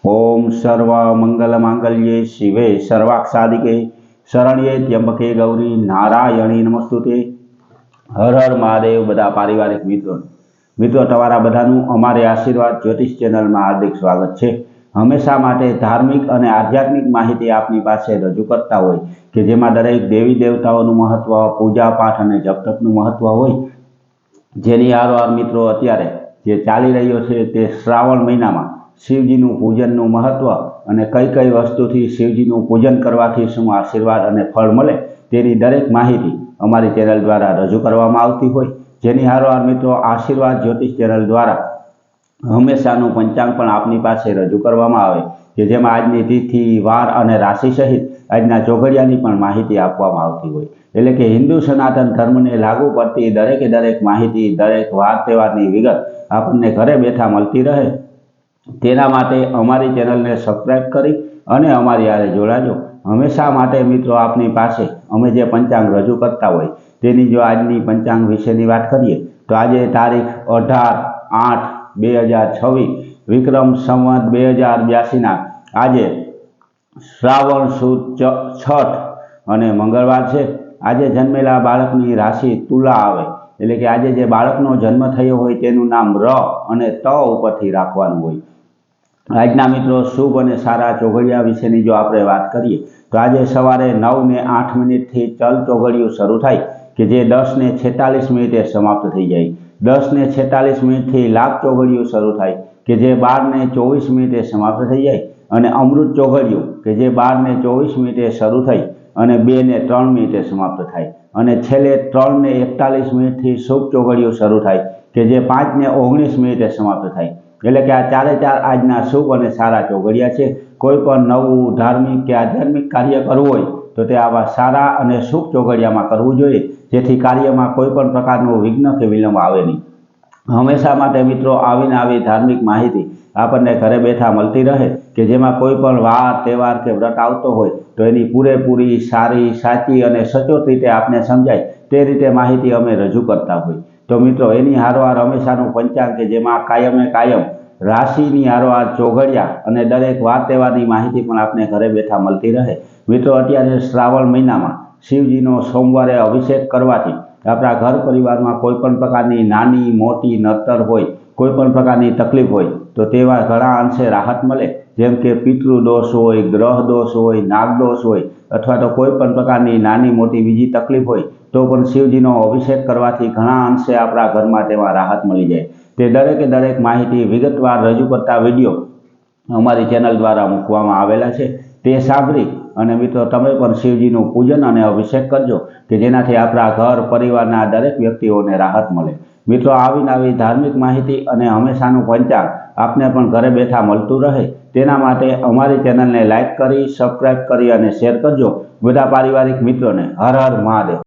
ओम सर्व मंगल मांगल्ये शिवे सर्वाक्षादिके शरण्ये त्र्यंबके गौरी नारायणी नमस्तुते। हर हर महादेव। बधा पारिवारिक मित्रों तमारा बधानुं अमारे आशीर्वाद ज्योतिष चेनल में हार्दिक स्वागत है। हमेशा माटे धार्मिक और आध्यात्मिक माहिती आपनी पासे रजू करता होय के जेमां दरेक देवी देवताओनुं महत्व, पूजा पाठ और जप तपनुं महत्व होय, जेनी हारोहार मित्रों अत्यारे जे चाली रह्यो छे ते श्रावण महीनामां शिवजीनुं पूजननुं महत्व और कई कई वस्तुथी शिवजीनुं पूजन करवाथी शुं आशीर्वाद और फल मळे तेनी दरेक माहिती अमारी चेनल द्वारा रजू करवामां आवती होय। जेनी हारोहार मित्रों आशीर्वाद ज्योतिष चेनल द्वारा हमेशानुं पंचांग पण आपनी पासे रजू करवामां आवे के जेमां आजनी तिथि, वार और राशि सहित आजना चोघड़ियानी पण माहिती आपवामां आवती होय। एटले के हिंदू सनातन धर्म ने लागू पड़ती दरेके दरेक माहिती, दरेक वार तहेवारनी विगत आपने घरे बैठा मळती रहे तेना माटे अमारी चेनल ने सब्सक्राइब करी अने अमारी हारे जोड़ाजो। हमेशा माटे मित्रों आपनी पासे अमे जे पंचांग रजू करता होय तेनी जो आजनी पंचांग विशेनी वात करीए तो आज तारीख 18/8/2026 विक्रम संवत 2082 ना आज श्रावण सुद छठ अने मंगलवार है। आज जन्मेला बाळकनी राशि तुला आवे एटले के आज जे बाळकनो जन्म थयो होय तेनुं नाम र अने त उपरथी राखवानुं होय। आजना मित्रों शुभ और सारा चोघड़िया विशेनी जो आपणे वात करीए तो आज सवारे 9:08 थी चल चोघड़ियुं शरू थाय के जे 10:46 समाप्त थई जाय। 10:46 थी लाख चोघड़ियुं शरू थाय के जे 12:24 समाप्त थई जाय अने अमृत चोघड़ियुं के जे 12:24 शरू थई अने 2:03 समाप्त थाय अने छेल्ले 3:41 थी शुभ चोघड़ियुं शरू थाय के जे 5:19 समाप्त थाय। एटले के आ चारे चार आजना शुभ और सारा चोघड़िया है। कोईपण नवुं धार्मिक के आध्यात्मिक कार्य करवुं होय तो ते आवा सारा और शुभ चोघड़ियामां करवुं जोईए, जेथी कार्यमां कोईपण प्रकारनो विघ्न के विलंब आवे नहीं। हमेशा माटे मित्रों आवीने आवी धार्मिक माहिती आपने घरे बैठा मळती रहे कि जेमां कोईपण वार तहेवार के व्रत आवतो होय तो एनी पूरेपूरी सारी साची और सचोट रीते आपने समझाय ते रीते माहिती अमे रजू करता होय। तो मित्रों एनी हारोहार हमेशानुं पंचांग के जेमां कायमे कायम राशिनी हारोहार चोघड़िया और दरेक वार तहेवारनी माहिती पण आपने घरे बैठा मळती रहे। मित्रों अत्यारे श्रावण महीनामां शिवजीनो सोमवारे अभिषेक करवाथी आपणा घर परिवार में कोईपण प्रकारनी नानी मोटी नड़तर होय, कोईपण प्रकारनी तकलीफ होय तो तेवा घणा अंशे राहत मळे। जेम के पितृदोष होय, ग्रह दोष होय, नागदोष होय अथवा तो कोईपण प्रकारनी नानी मोटी बीजी तकलीफ होय तो पण शिवजीनो अभिषेक करवाथी घणा अंशे आपणा घरमां तेमां राहत मळी जाय। ते दरेके दरेक माहिती विगतवार रजू करता विडियो अमारी चेनल द्वारा मूकवामां आवेला छे। ते सांभळी अने मित्रों तमे पण शिवजीनुं पूजन अने अभिषेक करजो के जेनाथी आपणा घर परिवारना दरेक व्यक्तिओने राहत मळे। मित्रों आवी नवी धार्मिक माहिती अने हमेशानुं पंचांग आपने पण घरे बैठा मळतुं रहे तेना माटे अमारी चेनल ने लाइक करी, सब्सक्राइब करी अने शेर करजो। बधा पारिवारिक मित्रों ने हर हर महादेव।